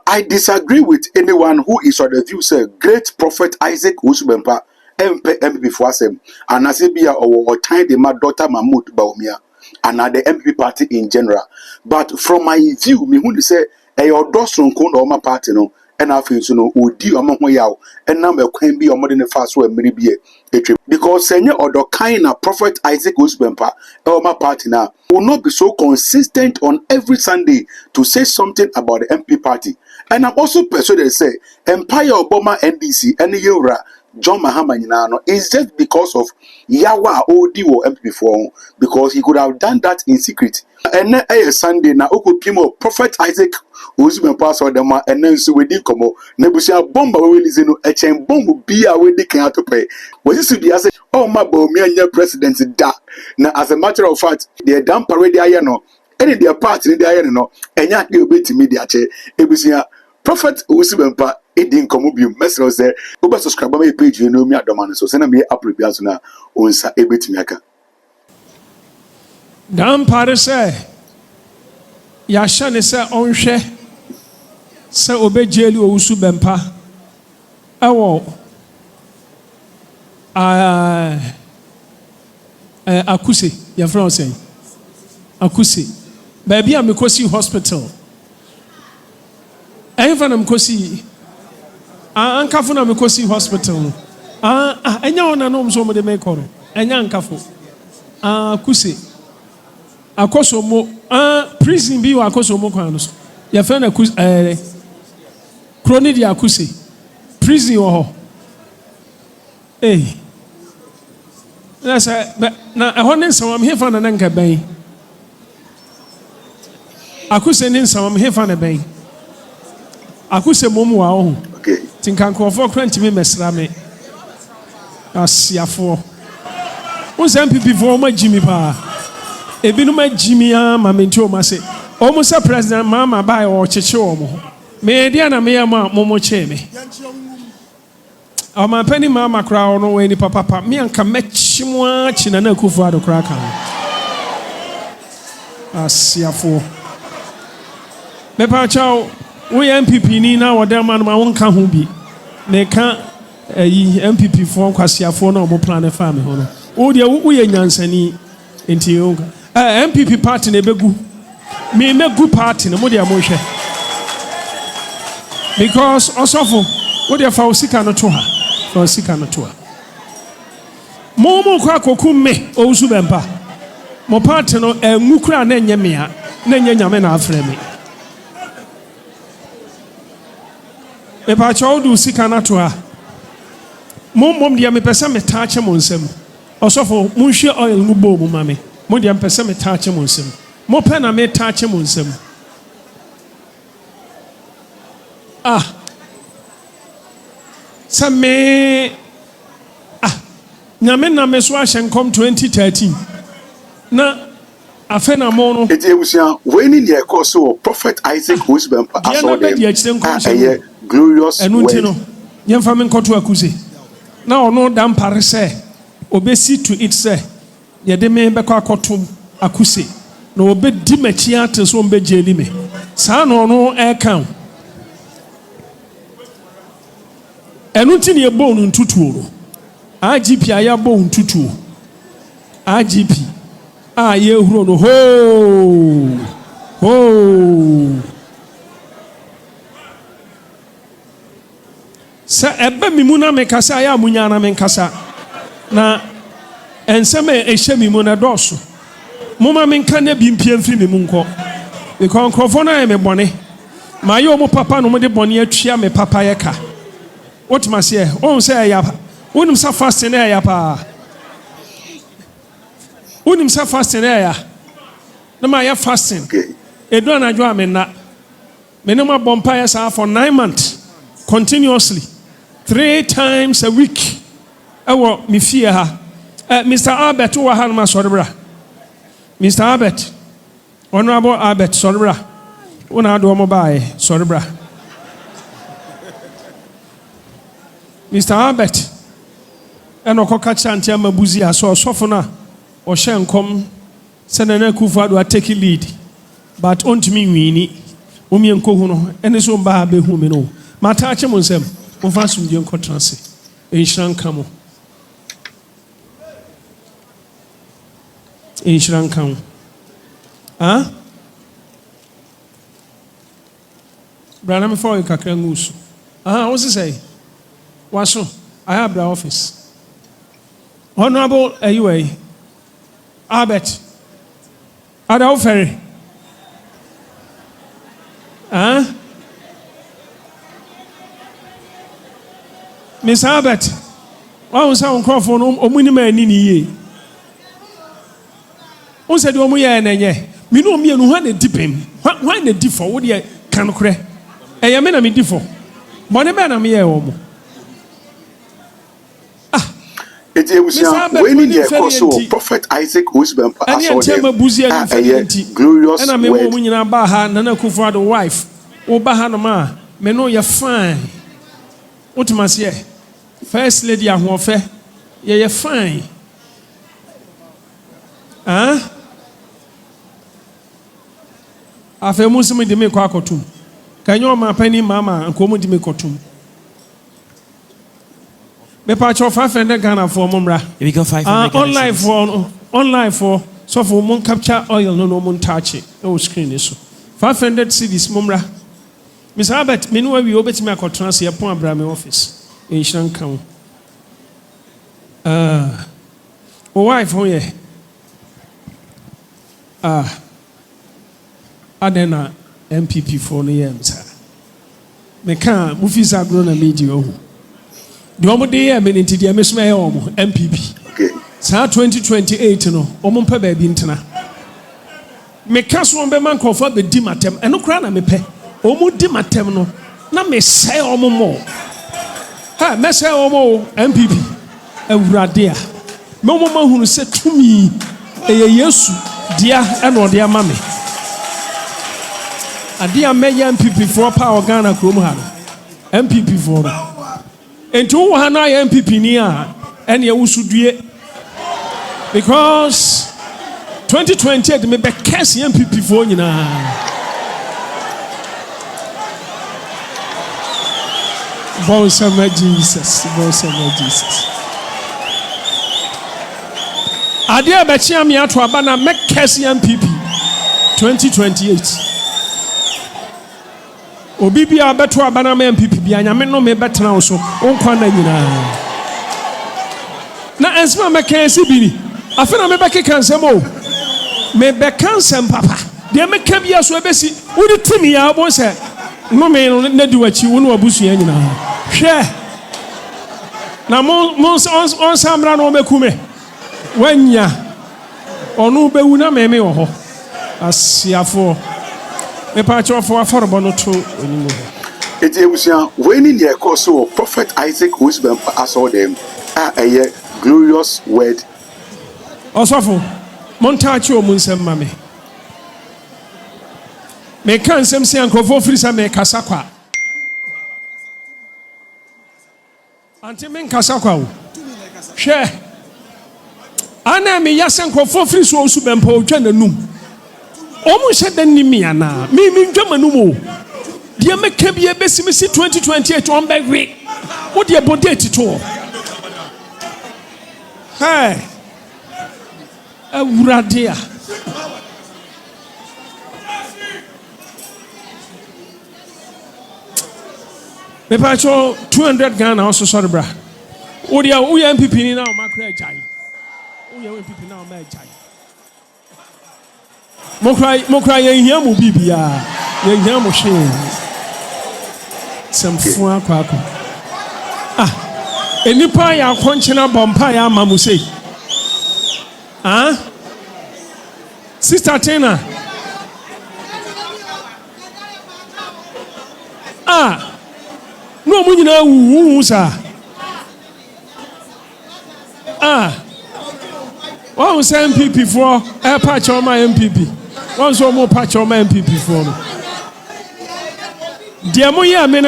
I disagree with anyone who is on the view say great prophet Isaac Owusu Bempah MP for asem and as be or time the my daughter Mahmoud Bawumia and the MP party in general. But from my view, me who say a your dostron kon or my party no and I feel so no odi among yaw and number can be a modern fast way maybe a trip because senior or the kind of prophet Isaac Owusu Bempah or my party now will not be so consistent on every Sunday to say something about the MP party. And I'm also persuaded to say Empire Obama NDC and Yura John Mahama Nyinano is just because of Yawa Odiwo MP before because he could have done that in secret. And then a Sunday now Oko Pimo Prophet Isaac Owusu Bempah saw them and then so we did come up. Nebusia bomba we listen a chain bomb be away they can't pay. Was this to be as oh my Bawumia presidency da. Now as a matter of fact, they done parade ayano. Any their party in the iron no and yet you be to media che Ebusia Prophet Owusu Bempah it didn't come up you message say over subscribe my page you know me at the man so send me up reviews na onsa ebetimi aka Dan pare say ya hye ne say onhwe say obejeli Owusu Bempah ewo akuse ya friend say akuse baby am kosi hospital even am kosi ankafo na mekosi hospital enya ona no mso mo de mekoro enya ankafo kuse akoso mo prison bi wa akoso mo kwan no so ya fe na kroni di akuse prison wo ho na sa na ehon ne nsawam hefa na nka ban akuse ne nsawam hefa na ban akuse mom wa ho okay tinkanko for krant me mesra me asiafo unzam pipi for ma jimi pa ebinu ma jimi a ma menti o ma se o mo se president mama bai o cheche o mo me dia na me ma momo che me o ma pani mama kra o no we ni papa me anka mechimo a china na kufu ado kra kan asiafo me pa chao we MPP ni na wada man ma wonka ho bi me ka MPP fo kwasiafo na omo plan fa me ho no wo de wo ye nyansani enti yonka MPP party na begu me megu party na mo de amohwe because osofo wo de fa osika no to ha fa osika no to ha mo kwa kokum me Owusu Bempah mo party no enwukura na enye me ha na enye nyame na afre me me pa chawo du sika na to ha mom dia me pese me taache mo nsam osofo mo hwe oil mu bo mu mame mo dia me pese me taache mo nsam mo pe na me taache mo nsam me nyame na me so ahyenkom 2013 na afena mo no ebusia we ni ne ekoso prophet Isaac Owusu Bempah aso dem glorious word no yemfa me nkoto akuse na ono dan pare se obesi to it se ye de me be kwa akotom akuse na obedi machi ate so mbe jeli me sa no ono e kan enu ti ne bo nu ntutuo IGP aya bo ntutuo IGP ye huro no ho sa ebe mimuna me kasa ya munya na me kasa na enseme ehye mimuna doso moma me nka na bimpie mfiri me munko because nkrofo na me bone ma ye omo papa no mo de bone atwia me papa ye ka what ma say on say ya wonim sa fast na ya pa wonim sa fast na ya na ma ya fasting edu anadwo amena me no ma bompa ya sa for 9 months continuously 3 times a week ewo mi fie ha Mr. Albert wa ha ma sorebra Mr. Albert Honorable Albert sorebra wona do mo bae sorebra Mr. Albert eno koka chantia mabuzi aso osofo na o hyenkom se na kufu ado take lead but ontimi nwini Omi enko hu no ene so mba be hu me no. Mata ache mo nsem. Mo fa sumdie enko transe. Enhyiran ka mo. Enhyiran ka mo. Ah? Brana me for kakra ngusu. Ah, what is say? Waso. I have the office. Honorable anyway. Albert. Ada Ferry. Huh? Miss Albert. Why was I on call for no minimum in ye? Who said you are in a year? Me no me no one a dip him. Why the dip for what you can cry? I am in a dip for. Money man, I'm here. It was when in the course of Prophet Isaac Owusu Bempah as glorious and I mean when you are Baha Nana Kufa the wife or Bahanama me know you're fine. What must ye? First lady a warfare, you're fine. Huh? I feel Muslim de me kwakotum. Can you my penny mama and come to me kotum? Me patch of 500 Ghana for Mumra. We go 500 online for so for moon capture oil no moon touch it. No screen is so 500 cedis Mumra. Miss Albert, meanwhile we obey me a trans here upon Abraham office in Shankan. Wife, oh yeah. Adena MPP for the years. Me can't movies are grown a media. The omo dey me nti dia me soma omo MPP. Okay. Sa 2028 no omo mpa ba bi ntena. Me ka so be man kofa be di matem. Eno kra na me pe. Omo di matem no na me say omo mo. Ha me say omo MPP. Awurade a. Me omo ma hunu se tumi eye Yesu dia ena ode ama me. Adia me MPP for power Ghana krom ha. MPP for and to Hana MPP near and Owusu due because 2028 me be case MPP for you na Bawumia Jesus Adia be chia me ato aba na me case MPP 2028 Obi bia beto abana me MPP bia nyame no me betena wo so onkwa na nyina na ensema me kan si bi ni afa na me be keka nsem o me be kan nsem papa de me ka bia so ebesi wodi timi ya bo se no me no na di wachi wo no abusu ya nyina hwe na on samra no me kume wanya onu be wu na me wo ho asiafo me patch of for bono to anymore. It was when in the course of Prophet Isaac Owusu Bempah as all them a glorious word. Osofo montachi o munsem mame. Me kan sem se ankofo frisa me kasa kwa. Ante men kasa kwa o. Hwe. Ana me yasen ankofo frisa Owusu Bempah o twa nanum. Omo shede nimi ana mi ndwama no mo de meka bia besimisi 2028 on be we wo de body tito hey awurade a me pa cho 200 Ghana also sorry bra wo de wo MPP ni na o makra jai wo MPP na o ma jai Mokra ye mu bibia ye mu hwe semfu akwako enipa ya konchena bompa ya mamu sei Sister Tina no mu nyina wu sa one say MPP for patch on my MPP one so more patch on my MPP for me dia mo ya me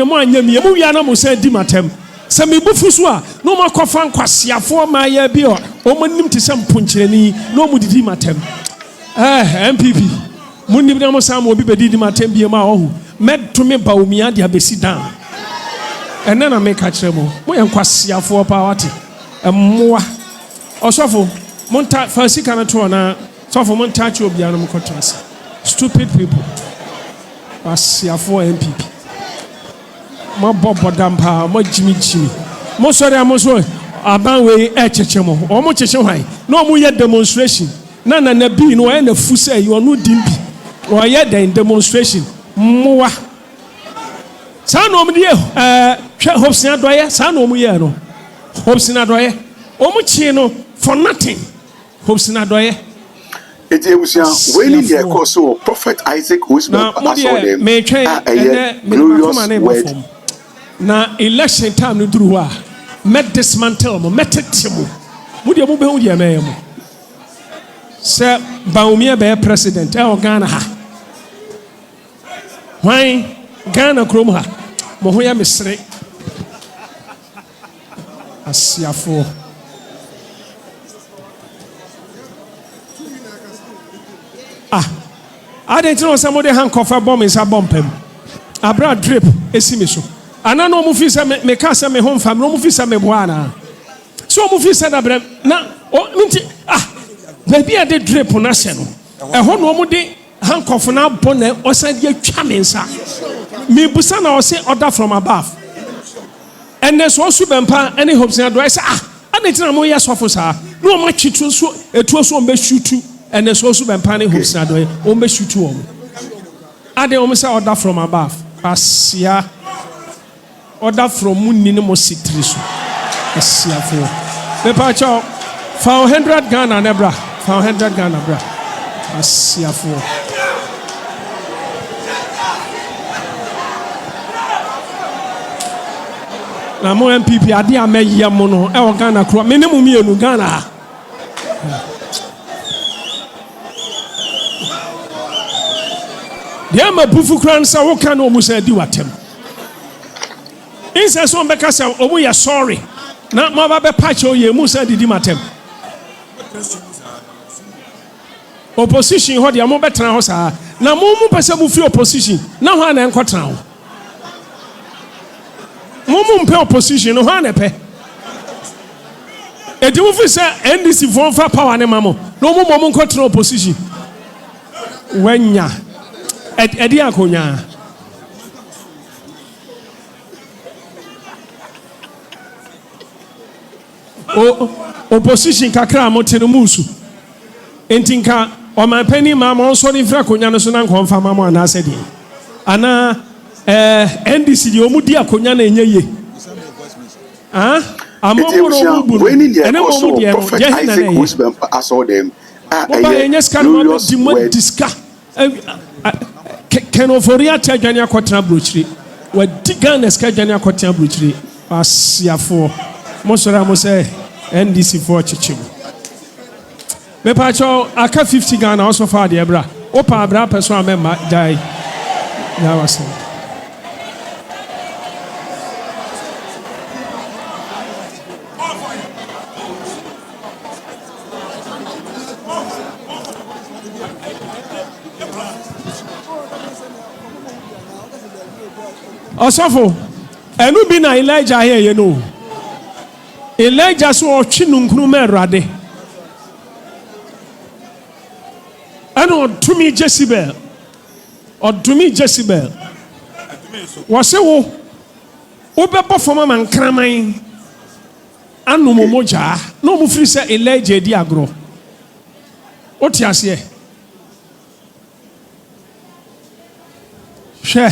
mo anya mi mo wia na mo say di matem se me bufu so a no ma kofa nkwasiafo ma ya bi o mo nim te sem ponchirani no mo didi matem MPP Munim na mo sam obi bedidi matem bi ma ohu. Med to me Bawumia dia besi down. Ene na make kire mo. Mo ye nkwasiafo pa wate. Emmoa. Osofo, monta fasika na to na. Sofo monta chi obi anu mo kotrasa. Stupid people. Asiafo MPP. Mo bobo dampa, mo jimi. Mo sori amoso aban we cheche mo. O mo cheche hwan. No mo ye demonstration. Na bi no e na fu say you no dimbi. O ye den demonstration. Moa. Sa no mo die hwe hopes na doye, sa no mo ye no. Hopes na doye. O mo chi no for nothing. Hopes na doye. It is when the course of Prophet Isaac who's been glorious word. Na election time no duru a met dismantle mo metetimo. Mo de mo be hu de me mo. Se Bawumia be president e o Ghana ha. Why Ghana krom ha. Mo ho ya mesre. Asiafo. I didn't know somebody handcuff a bomb is a bomb him. I brought drip, a simiso. And I know Mufisa me casa me home family, no Mufisa me buana. So Mufisa da na minti baby I did drip on us. A home no day handcuff na bonnet or said ye chamensa. Me busana or say order from above. And there's also Bempah any hopes in advice. I didn't know more yes officer. No much it was so be shoot. And there's also Bempah who's not doing almost shoot to him. I they almost order from above. Asia order from Munimo Citriso. Asia for Bempah 400 Ghana nebra. 400 Ghana bra. Asia for na mo MPP ade ameya mo no e o Ghana kro minimum mienu Ghana. There ma bufu kran sa wo kan o musa di watem. Inse so mbeka sa omu ya sorry. Na ma ba be patch o ye musa di matem. Opposition ho de mo betran ho sa. Na mo mu pese mu fi opposition. Na ho na enkotran ho. Mo mu mpe opposition no ho na pe. E di mu fi se NDC fon fa power ne mamo. No mo mo nkotran opposition. Wenya Edi akonya. Opposition kakra motene musu. Entinka o man pani ma mo so ni fra konya no so na nkonfa ma mo ana sedi. Ana NDC di omudi akonya na enye amomo no bu. When in the also Prophet Isaac who's been saw them. Glorious word. Kenoforia Tajania Quatra Bruchri, where Digan Escajania Quatra Bruchri, Asiafo, Mosora Mose, NDC for Chichim. Mepacho, Aka 50 Ghana also for the Ebra, Opa Abra Pessoa Memma, die. That was it. Osofo enu bi na Elijah here you know. Elijah so otwe nunkunu merade. Ano tumi Jezebel. Odumi Jezebel. Wose wo bebo foma man kraman. Anu momoja no mu free say Elijah di agro. Oti ase. She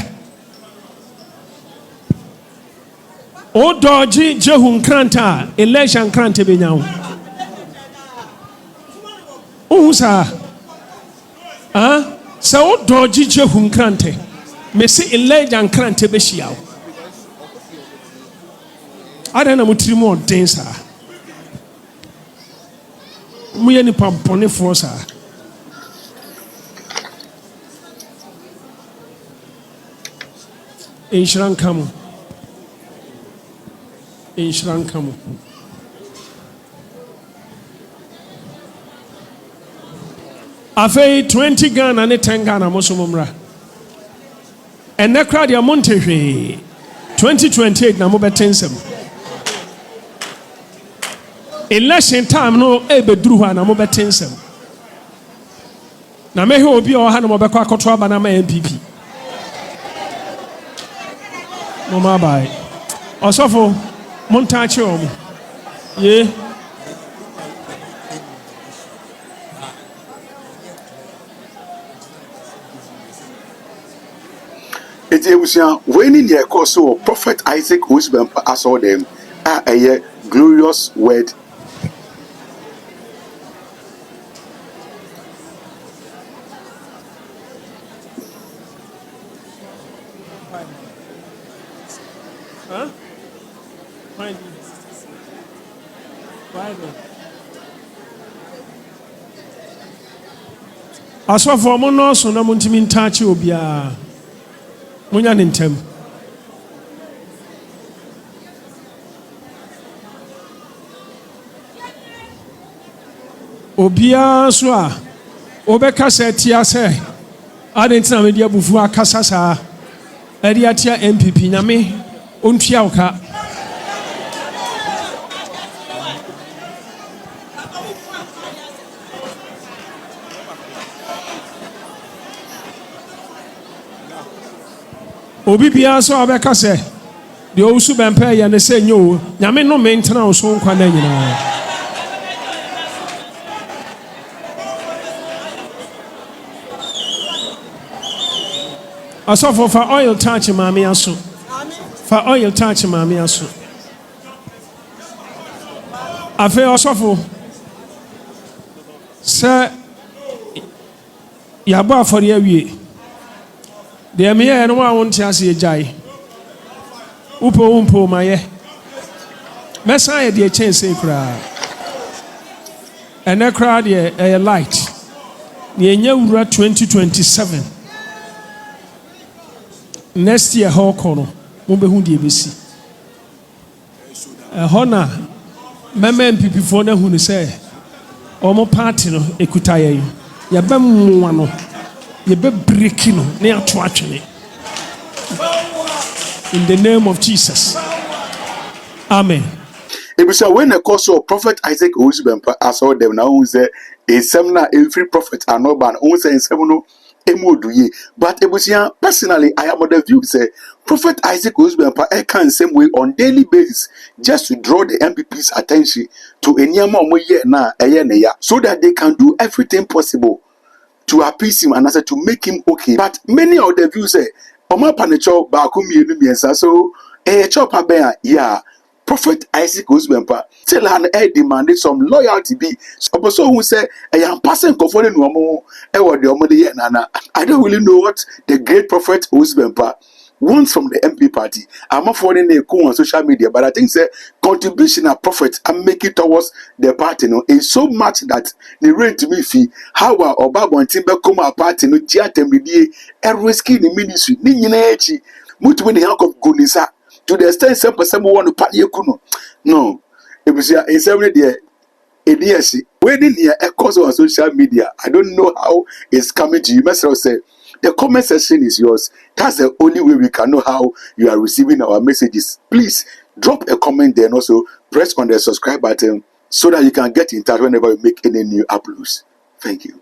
O doji Jehu Nkranta, Elisha Nkrante benyawo. Uhusa. Sa o doji Jehu Nkrante. Mesi Elisha Nkrante beshiawo. Ada na mutiri mo densa. Muye ni pampone forsa. Inshran kamu. Inshran kamu. Afei 20 Ghana ne 10 Ghana mosomomra. And the crowd ya monte 2028 na mobetensem. Election time no ebeduru ha na mobetensem. Na mehe obi o ha na mobekọ akoto aba na ma MPP. Mama bai. Osofo montache omo. Ye. Eti ebusia when in your course so Prophet Isaac Owusu Bempah saw them a glorious word. Huh? Asofo mo no so na mo ntimi ntache obia. Munya ne ntem. Obia so a obeka se tia se adentina me dia bufu akasa saa ade atia MPP nyame ontua oka. Obi bia so abeka se de Owusu Bempah ya ne se nyo nyame no mentena wo so nkwa na nyina. Asofo fa oil touch mami aso. Fa oil touch mami aso. Afe asofo se yabo afori awie. De me ye no wa wonti ase ejai. Upo maye. Mesa ye de chance kra. Ene kra de a light. Ni enya wura 2027. Next year how kono mo be hu de besi. Hona mama MPP for na hu ni say omo party no ekuta ye. Ya ba mu ano. Ye be breaking no na ato atwene. In the name of Jesus. Amen. Ebusia when the course of Prophet Isaac Owusu Bempah saw them now who say a seminar every prophet are not ban who say in seven Emoduye. But Ebusia, personally, I am of the view say Prophet Isaac Owusu Bempah can same way on daily basis just to draw the MPP's attention to any amount na so that they can do everything possible to appease him and also to make him okay. But many of the views say Oma Panicho Bakumi Miensa so chop abea yeah. Prophet Isaac Owusu Bempah tell her demanded some loyalty be so who say I am passing comforting no nana. I don't really know what the great prophet Owusu Bempah wants from the MP party. I'm not following a cool on social media, but I think the contribution of prophet and make it towards the party is so much that the rate to me fee how or Babo and Timber come our party no theater risky the ministry ni mutu when the help of Gunisa to the extent some person want to party kuno. No, it was every day. When in here a cause on social media, I don't know how it's coming to you. Must say the comment section is yours. That's the only way we can know how you are receiving our messages. Please drop a comment there and also press on the subscribe button so that you can get in touch whenever we make any new uploads. Thank you.